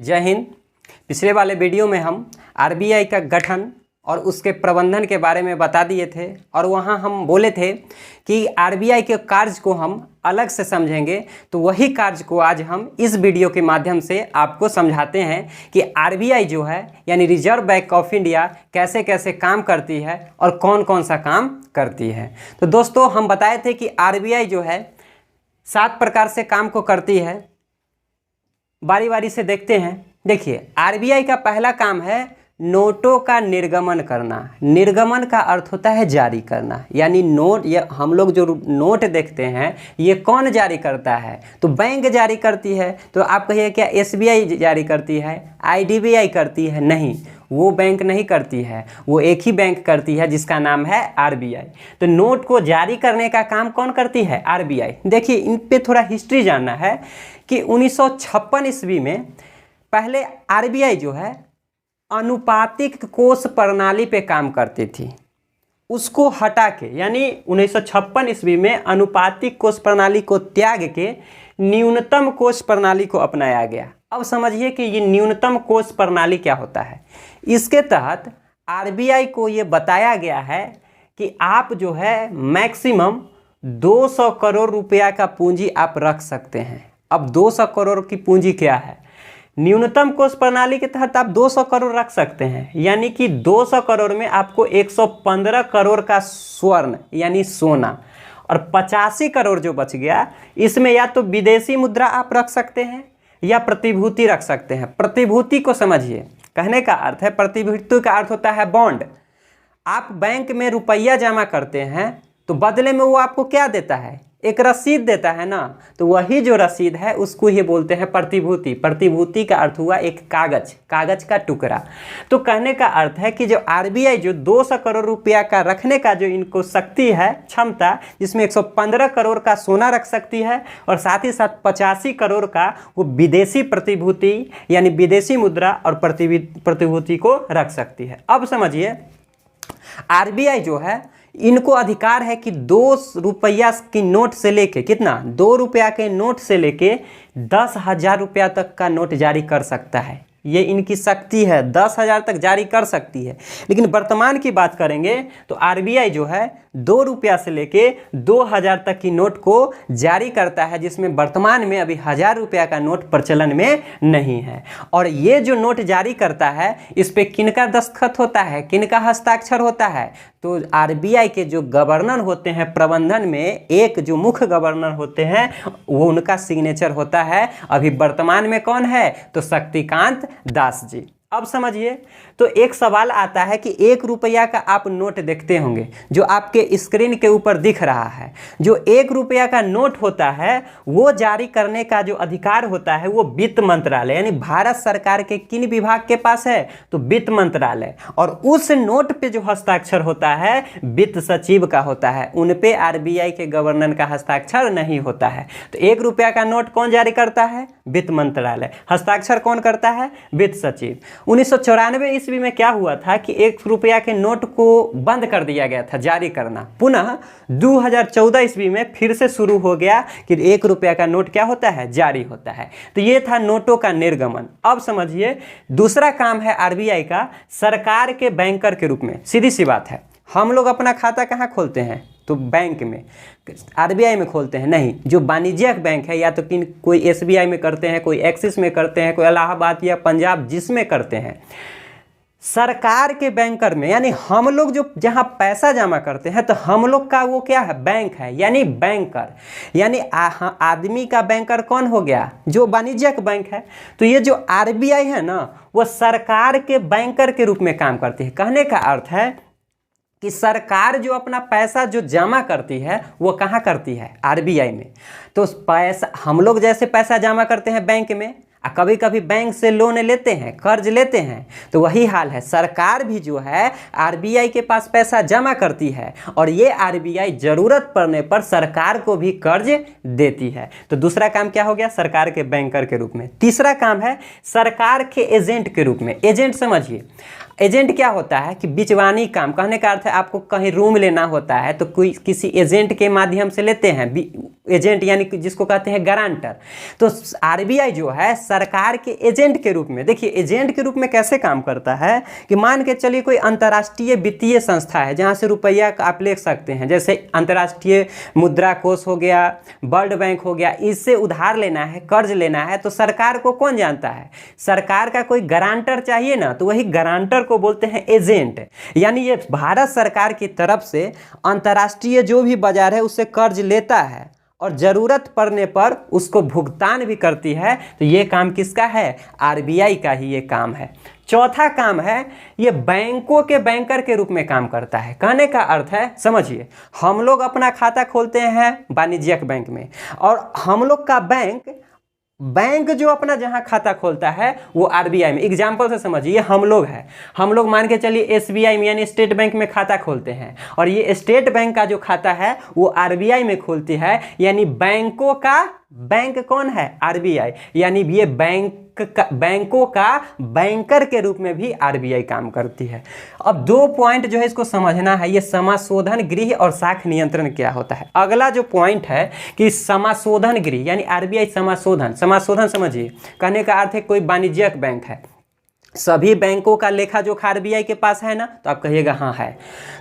जय हिंद। पिछले वाले वीडियो में हम आरबीआई का गठन और उसके प्रबंधन के बारे में बता दिए थे और वहाँ हम बोले थे कि आरबीआई के कार्य को हम अलग से समझेंगे। तो वही कार्य को आज हम इस वीडियो के माध्यम से आपको समझाते हैं कि आरबीआई जो है यानी रिजर्व बैंक ऑफ इंडिया कैसे कैसे काम करती है और कौन कौन सा काम करती है। तो दोस्तों हम बताए थे कि आरबीआई जो है 7 प्रकार से काम को करती है। बारी बारी से देखते हैं। देखिए, आरबीआई का पहला काम है नोटों का निर्गमन करना। निर्गमन का अर्थ होता है जारी करना, यानी नोट। ये हम लोग जो नोट देखते हैं ये कौन जारी करता है? तो बैंक जारी करती है। तो आप कहिए क्या एसबीआई जारी करती है, आईडीबीआई करती है? नहीं, वो बैंक नहीं करती है, वो एक ही बैंक करती है जिसका नाम है आरबीआई। तो नोट को जारी करने का काम कौन करती है? आरबीआई। देखिए, इन पे थोड़ा हिस्ट्री जानना है कि 1956 ईस्वी में पहले आरबीआई जो है अनुपातिक कोष प्रणाली पे काम करती थी। उसको हटा के, यानी 1956 ईस्वी में अनुपातिक कोष प्रणाली को त्याग के न्यूनतम कोष प्रणाली को अपनाया गया। अब समझिए कि ये न्यूनतम कोष प्रणाली क्या होता है। इसके तहत आरबीआई को ये बताया गया है कि आप जो है मैक्सिमम 200 करोड़ रुपया का पूंजी आप रख सकते हैं। अब 200 करोड़ की पूंजी क्या है? न्यूनतम कोष प्रणाली के तहत आप 200 करोड़ रख सकते हैं, यानी कि 200 करोड़ में आपको 115 करोड़ का स्वर्ण यानी सोना और 85 करोड़ जो बच गया, इसमें या तो विदेशी मुद्रा आप रख सकते हैं या प्रतिभूति रख सकते हैं। प्रतिभूति को समझिए, कहने का अर्थ है, प्रतिभूति का अर्थ होता है बॉन्ड। आप बैंक में रुपया जमा करते हैं तो बदले में वो आपको क्या देता है? एक रसीद देता है ना। तो वही जो रसीद है उसको ही बोलते हैं प्रतिभूति। प्रतिभूति का अर्थ हुआ एक कागज का टुकड़ा। तो कहने का अर्थ है कि जो आरबीआई जो 200 करोड़ रुपया का रखने का जो इनको शक्ति है, क्षमता, जिसमें 115 करोड़ का सोना रख सकती है और साथ ही साथ 85 करोड़ का वो विदेशी प्रतिभूति यानी विदेशी मुद्रा और प्रतिभूति को रख सकती है। अब समझिए, आरबीआई जो है इनको अधिकार है कि 2 रुपया की नोट से लेके, कितना, 2 रुपया के नोट से लेके 10,000 रुपया तक का नोट जारी कर सकता है। ये इनकी शक्ति है, 10,000 तक जारी कर सकती है। लेकिन वर्तमान की बात करेंगे तो आरबीआई जो है 2 रुपया से लेके 2,000 तक की नोट को जारी करता है, जिसमें वर्तमान में अभी 1,000 रुपया का नोट प्रचलन में नहीं है। और ये जो नोट जारी करता है इस पे किनका दस्तखत होता है, किनका हस्ताक्षर होता है? तो आरबीआई के जो गवर्नर होते हैं प्रबंधन में, एक जो मुख्य गवर्नर होते हैं वो उनका सिग्नेचर होता है। अभी वर्तमान में कौन है? तो शक्तिकांत दास जी। अब समझिए, तो एक सवाल आता है कि 1 रुपया का आप नोट देखते होंगे जो आपके स्क्रीन के ऊपर दिख रहा है। जो 1 रुपया का नोट होता है वो जारी करने का जो अधिकार होता है वो वित्त मंत्रालय यानी भारत सरकार के किन विभाग के पास है? तो वित्त मंत्रालय। और उस नोट पे जो हस्ताक्षर होता है वित्त सचिव का होता है। उन पे आरबीआई के गवर्नर का हस्ताक्षर नहीं होता है। तो 1 रुपया का नोट कौन जारी करता है? वित्त मंत्रालय। हस्ताक्षर कौन करता है? वित्त सचिव। 1994 ईस्वी में क्या हुआ था कि 1 रुपया के नोट को बंद कर दिया गया था जारी करना। पुनः 2014 ईस्वी में फिर से शुरू हो गया कि 1 रुपया का नोट क्या होता है? जारी होता है। तो ये था नोटों का निर्गमन। अब समझिए, दूसरा काम है आरबीआई का सरकार के बैंकर के रूप में। सीधी सी बात है, हम लोग अपना खाता कहाँ खोलते हैं? तो बैंक में, आरबीआई में खोलते हैं नहीं। जो वाणिज्यिक बैंक है या तो कोई एसबीआई में करते हैं, कोई एक्सिस में करते हैं, कोई इलाहाबाद या पंजाब जिसमें करते हैं। सरकार के बैंकर में, यानी हम लोग जो जहां पैसा जमा करते हैं तो हम लोग का वो क्या है? बैंक है, यानी बैंकर। यानी आदमी का बैंकर कौन हो गया? जो वाणिज्यिक बैंक है। तो ये जो आरबीआई है ना, वो सरकार के बैंकर के रूप में काम करती है। कहने का अर्थ है कि सरकार जो अपना पैसा जो जमा करती है वो कहाँ करती है? आरबीआई में। तो पैसा, हम लोग जैसे पैसा जमा करते हैं बैंक में, कभी कभी बैंक से लोन लेते हैं, कर्ज लेते हैं, तो वही हाल है। सरकार भी जो है आरबीआई के पास पैसा जमा करती है और ये आरबीआई जरूरत पड़ने पर सरकार को भी कर्ज देती है। तो दूसरा काम क्या हो गया? सरकार के बैंकर के रूप में। तीसरा काम है सरकार के एजेंट के रूप में। एजेंट समझिए, एजेंट क्या होता है कि बिचवानी काम। कहने का अर्थ है आपको कहीं रूम लेना होता है तो कोई किसी एजेंट के माध्यम से लेते हैं। एजेंट यानी जिसको कहते हैं गारंटर। तो आरबीआई जो है सरकार के एजेंट के रूप में। देखिए एजेंट के रूप में कैसे काम करता है कि मान के चलिए कोई अंतर्राष्ट्रीय वित्तीय संस्था है जहाँ से रुपया आप ले सकते हैं, जैसे अंतर्राष्ट्रीय मुद्रा कोष हो गया, वर्ल्ड बैंक हो गया, इससे उधार लेना है, कर्ज लेना है, तो सरकार को कौन जानता है? सरकार का कोई गारंटर चाहिए ना, तो वही गारंटर को बोलते हैं एजेंट। यानी ये भारत सरकार की तरफ से अंतर्राष्ट्रीय जो भी बाजार है उससे कर्ज लेता है और ज़रूरत पड़ने पर उसको भुगतान भी करती है। तो ये काम किसका है? आरबीआई का ही ये काम है। चौथा काम है, ये बैंकों के बैंकर के रूप में काम करता है। कहने का अर्थ है, समझिए, हम लोग अपना खाता खोलते हैं वाणिज्यिक बैंक में, और हम लोग का बैंक जो अपना जहां खाता खोलता है वो आरबीआई में। एग्जाम्पल से समझिए, हम लोग मान के चलिए एसबीआई में यानी स्टेट बैंक में खाता खोलते हैं, और ये स्टेट बैंक का जो खाता है वो आरबीआई में खोलती है। यानी बैंकों का बैंक कौन है? आरबीआई। यानी ये बैंकों का बैंकर के रूप में भी आरबीआई काम करती है। अब 2 पॉइंट जो है इसको समझना है, ये समाशोधन गृह और साख नियंत्रण क्या होता है। अगला जो पॉइंट है कि समाशोधन गृह यानी आरबीआई समाशोधन समझिए, कहने का अर्थ है कोई वाणिज्यिक बैंक है, सभी बैंकों का लेखा जोखा आरबीआई के पास है ना, तो आप कहिएगा हाँ है।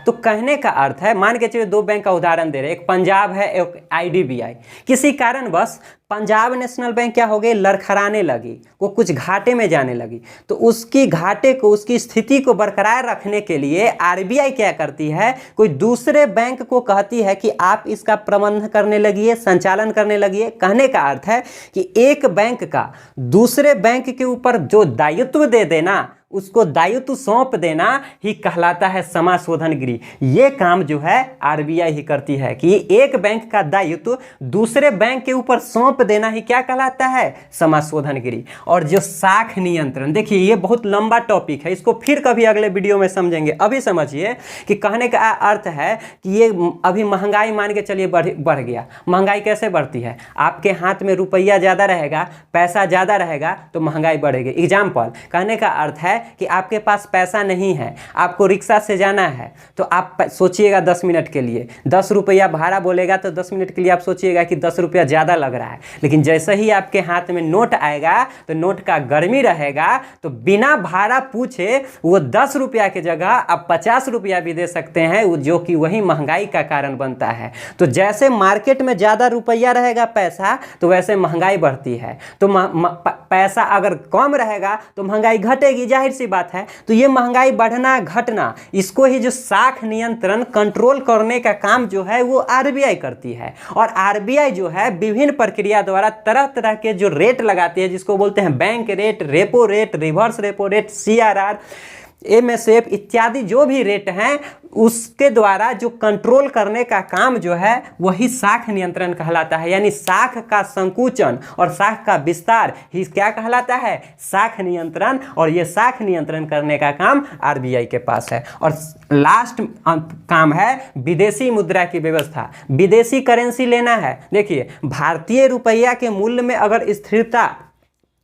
तो कहने का अर्थ है, मान के चलिए 2 बैंक का उदाहरण दे रहे हैं, एक पंजाब है एक आईडीबीआई। किसी कारणवश पंजाब नेशनल बैंक क्या हो गई? लड़खड़ाने लगी, वो कुछ घाटे में जाने लगी। तो उसकी घाटे को, उसकी स्थिति को बरकरार रखने के लिए आरबीआई क्या करती है? कोई दूसरे बैंक को कहती है कि आप इसका प्रबंधन करने लगिए, संचालन करने लगिए। कहने का अर्थ है कि एक बैंक का दूसरे बैंक के ऊपर जो दायित्व दे देना, उसको दायित्व सौंप देना ही कहलाता है समाशोधन गृह। ये काम जो है आरबीआई ही करती है कि एक बैंक का दायित्व दूसरे बैंक के ऊपर सौंप देना ही क्या कहलाता है? समाशोधन गृह। और जो साख नियंत्रण, देखिए ये बहुत लंबा टॉपिक है, इसको फिर कभी अगले वीडियो में समझेंगे। अभी समझिए कि कहने का अर्थ है कि ये अभी महंगाई मान के चलिए बढ़ गया। महंगाई कैसे बढ़ती है? आपके हाथ में रुपया ज़्यादा रहेगा, पैसा ज़्यादा रहेगा तो महंगाई बढ़ेगी। एग्जाम्पल, कहने का अर्थ है कि आपके पास पैसा नहीं है, आपको रिक्शा से जाना है, तो आप सोचिएगा 10 मिनट के लिए 10 रुपया भाड़ा बोलेगा, तो 10 मिनट के लिए आप सोचिएगा कि 10 रुपया ज़्यादा लग रहा है। लेकिन जैसे ही आपके हाथ में नोट आएगा तो नोट का गर्मी रहेगा, तो बिना भाड़ा पूछे वो 10 रुपया की जगह आप 50 रुपया भी दे सकते हैं, जो कि वही महंगाई का कारण बनता है। तो जैसे मार्केट में ज़्यादा रुपया रहेगा पैसा, तो वैसे महंगाई बढ़ती है। तो पैसा अगर कम रहेगा तो महंगाई घटेगी, जाहिर सी बात है। तो ये महंगाई बढ़ना घटना, इसको ही जो साख नियंत्रण कंट्रोल करने का काम जो है वो आरबीआई करती है। और आरबीआई जो है विभिन्न प्रक्रिया द्वारा तरह तरह के जो रेट लगाती है, जिसको बोलते हैं bank rate, repo rate, reverse repo rate, CRR, MSF इत्यादि जो भी रेट हैं, उसके द्वारा जो कंट्रोल करने का काम जो है वही साख नियंत्रण कहलाता है। यानी साख का संकुचन और साख का विस्तार ही क्या कहलाता है? साख नियंत्रण। और ये साख नियंत्रण करने का काम आरबीआई के पास है। और लास्ट काम है विदेशी मुद्रा की व्यवस्था। विदेशी करेंसी लेना है। देखिए, भारतीय रुपया के मूल्य में अगर स्थिरता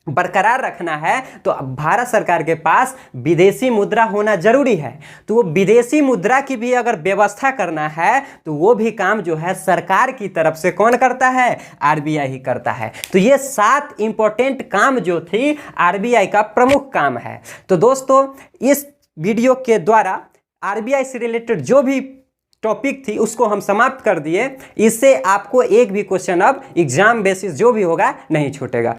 बरकरार रखना है तो भारत सरकार के पास विदेशी मुद्रा होना जरूरी है। तो वो विदेशी मुद्रा की भी अगर व्यवस्था करना है तो वो भी काम जो है सरकार की तरफ से कौन करता है? आरबीआई ही करता है। तो ये 7 इंपॉर्टेंट काम जो थी आरबीआई का प्रमुख काम है। तो दोस्तों, इस वीडियो के द्वारा आरबीआई से रिलेटेड जो भी टॉपिक थी उसको हम समाप्त कर दिए। इससे आपको एक भी क्वेश्चन अब एग्जाम बेसिस जो भी होगा नहीं छूटेगा।